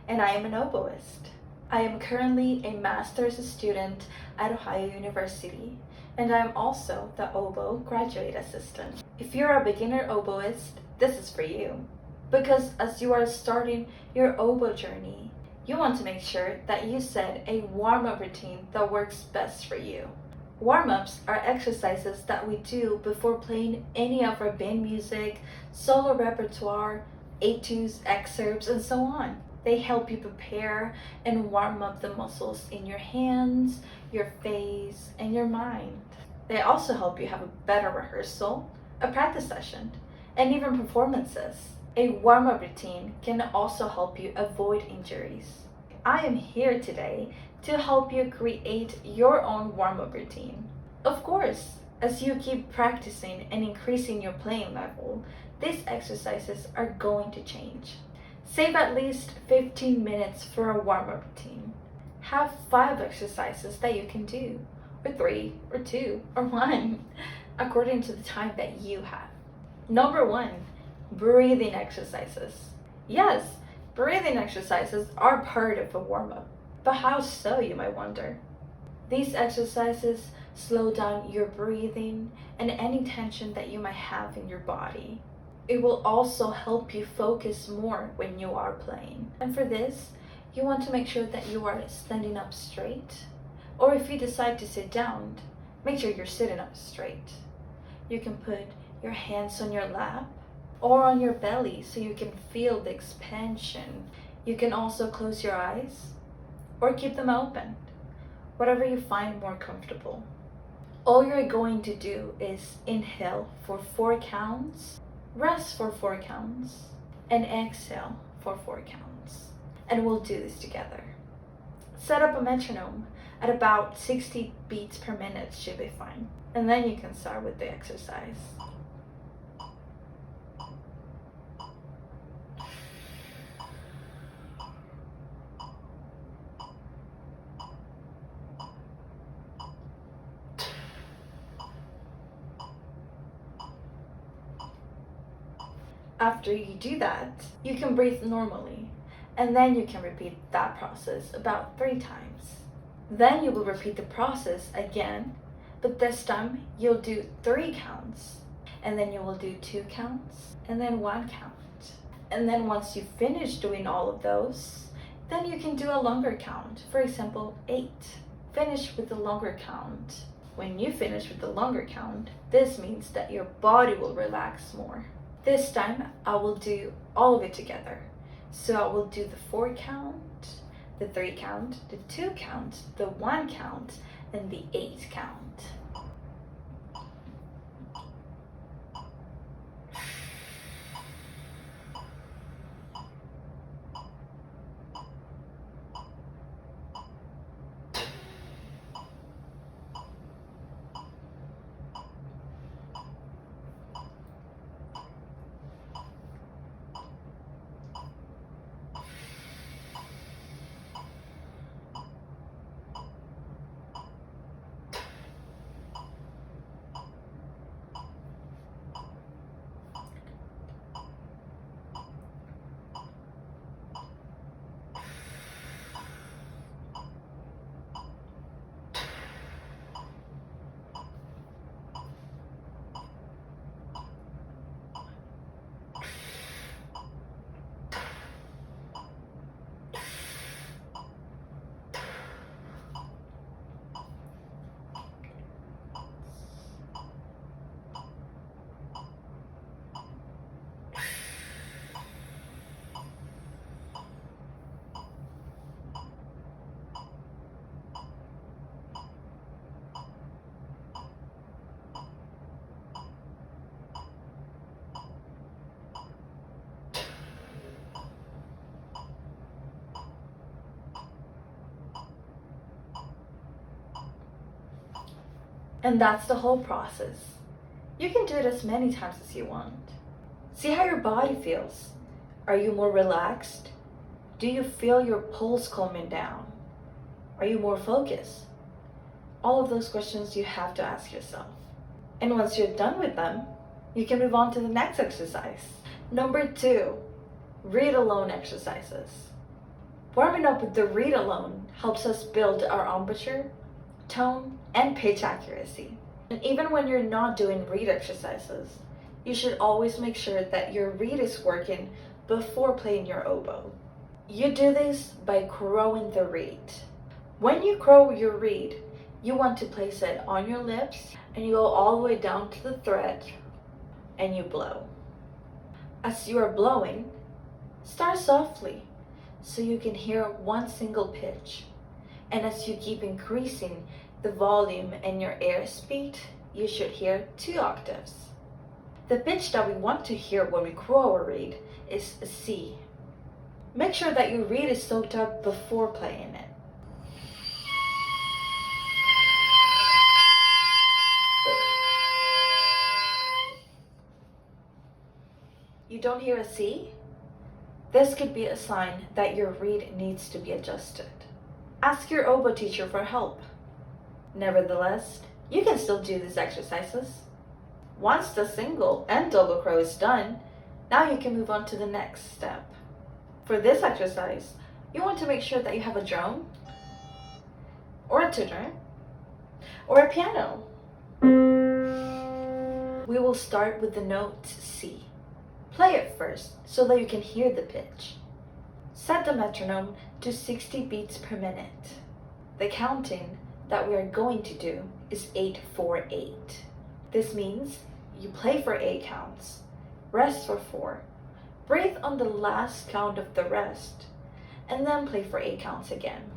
and I am an oboist. I am currently a master's student at Ohio University, and I am also the oboe graduate assistant. If you're a beginner oboist, this is for you. Because as you are starting your oboe journey, you want to make sure that you set a warm-up routine that works best for you. Warm-ups are exercises that we do before playing any of our band music, solo repertoire, etudes, excerpts, and so on. They help you prepare and warm up the muscles in your hands, your face, and your mind. They also help you have a better rehearsal, a practice session, and even performances. A warm-up routine can also help you avoid injuries. I am here today to help you create your own warm-up routine. Of course, as you keep practicing and increasing your playing level, these exercises are going to change. Save at least 15 minutes for a warm-up routine. Have 5 exercises that you can do, or 3, or 2, or 1, according to the time that you have. Number 1, breathing exercises. Yes, breathing exercises are part of a warm-up. But how so, you might wonder? These exercises slow down your breathing and any tension that you might have in your body. It will also help you focus more when you are playing. And for this, you want to make sure that you are standing up straight. Or if you decide to sit down, make sure you're sitting up straight. You can put your hands on your lap or on your belly so you can feel the expansion. You can also close your eyes or keep them open, whatever you find more comfortable. All you're going to do is inhale for 4 counts, rest for 4 counts, and exhale for 4 counts. And we'll do this together. Set up a metronome at about 60 beats per minute should be fine. And then you can start with the exercise. After you do that, you can breathe normally, and then you can repeat that process about 3 times. Then you will repeat the process again, but this time you'll do 3 counts, and then you will do 2 counts, and then 1 count. And then once you finish doing all of those, then you can do a longer count, for example 8. Finish with the longer count. When you finish with the longer count, this means that your body will relax more. This time, I will do all of it together. So I will do the 4 count, the 3 count, the 2 count, the 1 count, and the 8 count. And that's the whole process. You can do it as many times as you want. See how your body feels. Are you more relaxed? Do you feel your pulse calming down? Are you more focused? All of those questions you have to ask yourself. And once you're done with them, you can move on to the next exercise. Number 2, Read alone exercises. Warming up with the read alone helps us build our embouchure, tone, and pitch accuracy. And even when you're not doing read exercises, you should always make sure that your read is working before playing your oboe. You do this by crowing the reed. When you crow your reed, you want to place it on your lips and you go all the way down to the thread and you blow. As you are blowing, start softly so you can hear one single pitch. And as you keep increasing the volume and your air speed, you should hear 2 octaves. The pitch that we want to hear when we crow a reed is a C. Make sure that your reed is soaked up before playing it. You don't hear a C? This could be a sign that your reed needs to be adjusted. Ask your oboe teacher for help. Nevertheless, you can still do these exercises. Once the single and double crow is done, now you can move on to the next step. For this exercise, you want to make sure that you have a drone, or a tuner, or a piano. We will start with the note C. Play it first so that you can hear the pitch. Set the metronome to 60 beats per minute. The counting that we are going to do is 8-4-8. This means you play for 8 counts, rest for 4, breathe on the last count of the rest, and then play for 8 counts again.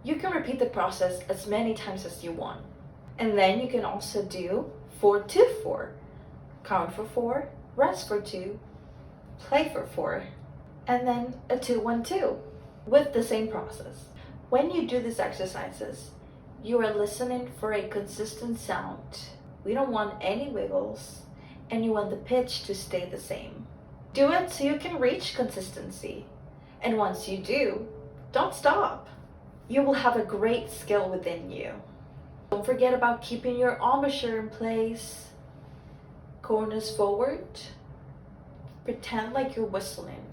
You can repeat the process as many times as you want. And then you can also do 4-2-4. Count for 4, rest for 2, play for 4, and then a 2-1-2 with the same process. When you do these exercises, you are listening for a consistent sound. We don't want any wiggles, and you want the pitch to stay the same. Do it so you can reach consistency. And once you do, don't stop. You will have a great skill within you. Don't forget about keeping your embouchure in place. Corners forward. Pretend like you're whistling.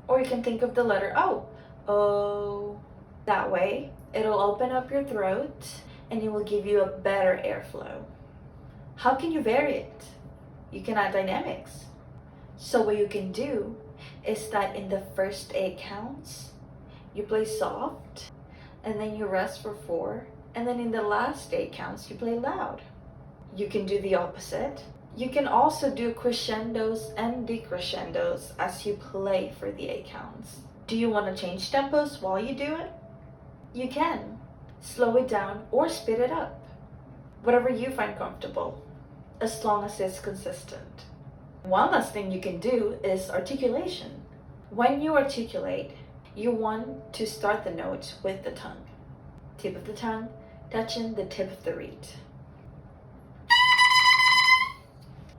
Or you can think of the letter O. O. That way, it'll open up your throat and it will give you a better airflow. How can you vary it? You can add dynamics. So what you can do is that in the first 8 counts, you play soft, and then you rest for 4, and then in the last 8 counts, you play loud. You can do the opposite. You can also do crescendos and decrescendos as you play for the 8 counts. Do you want to change tempos while you do it? You can. Slow it down or speed it up. Whatever you find comfortable, as long as it's consistent. One last thing you can do is articulation. When you articulate, you want to start the note with the tongue. Tip of the tongue touching the tip of the reed.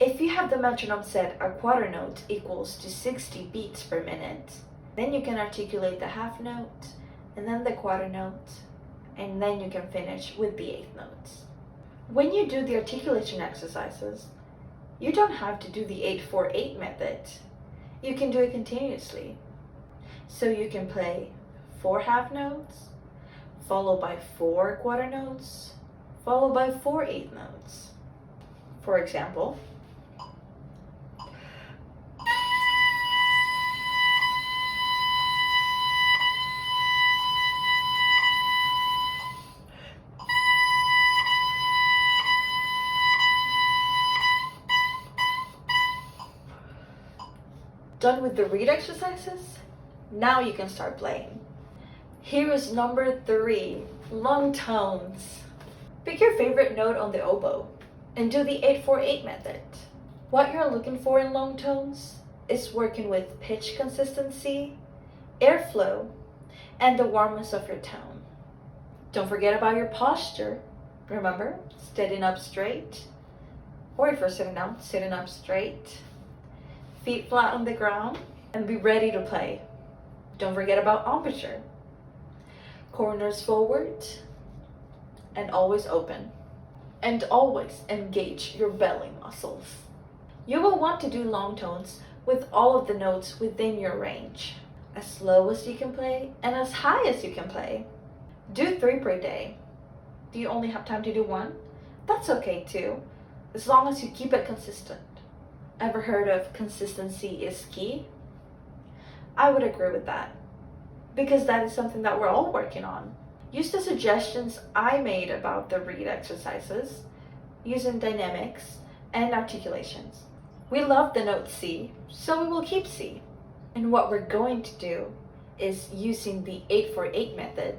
If you have the metronome set a quarter note equals to 60 beats per minute, then you can articulate the half note, and then the quarter note, and then you can finish with the 8th notes. When you do the articulation exercises, you don't have to do the 8-4-8 method. You can do it continuously. So you can play 4 half notes, followed by 4 quarter notes, followed by 4 8th notes. For example, done with the reed exercises? Now you can start playing. Here is number 3, long tones. Pick your favorite note on the oboe and do the 8-4-8 method. What you're looking for in long tones is working with pitch consistency, airflow, and the warmness of your tone. Don't forget about your posture. Remember, sitting up straight, or if you're sitting down, sitting up straight, feet flat on the ground, and be ready to play. Don't forget about embouchure. Corners forward, and always open. And always engage your belly muscles. You will want to do long tones with all of the notes within your range. As slow as you can play and as high as you can play. Do 3 per day. Do you only have time to do 1? That's okay too, as long as you keep it consistent. Ever heard of consistency is key? I would agree with that, because that is something that we're all working on. Use the suggestions I made about the read exercises, using dynamics and articulations. We love the note C, so we will keep C. And what we're going to do is using the 8-4-8 method.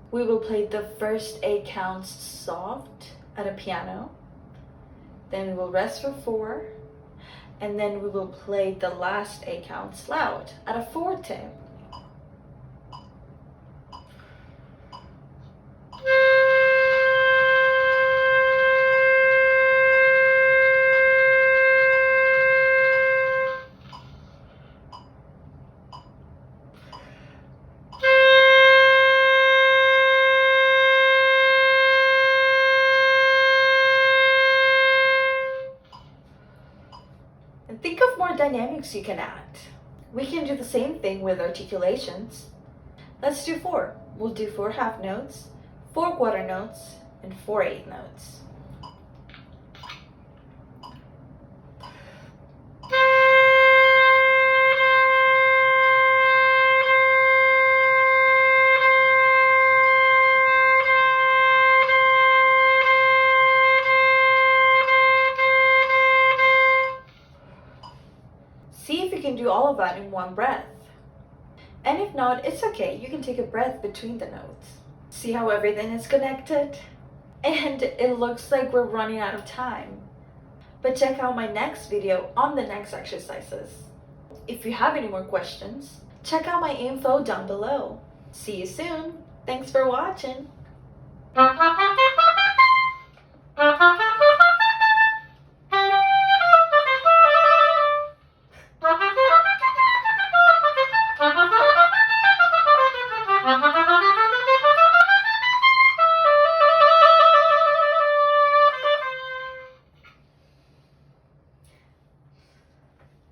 We will play the first 8 counts soft at a piano, then we will rest for 4, and then we will play the last 8 counts loud at a forte. And think of more dynamics you can add. We can do the same thing with articulations. Let's do 4. We'll do 4 half notes, 4 quarter notes, and 4 8 notes. See if you can do all of that in one breath. And if not, it's okay. You can take a breath between the notes. See how everything is connected? And it looks like we're running out of time. But check out my next video on the next exercises. If you have any more questions, check out my info down below. See you soon. Thanks for watching.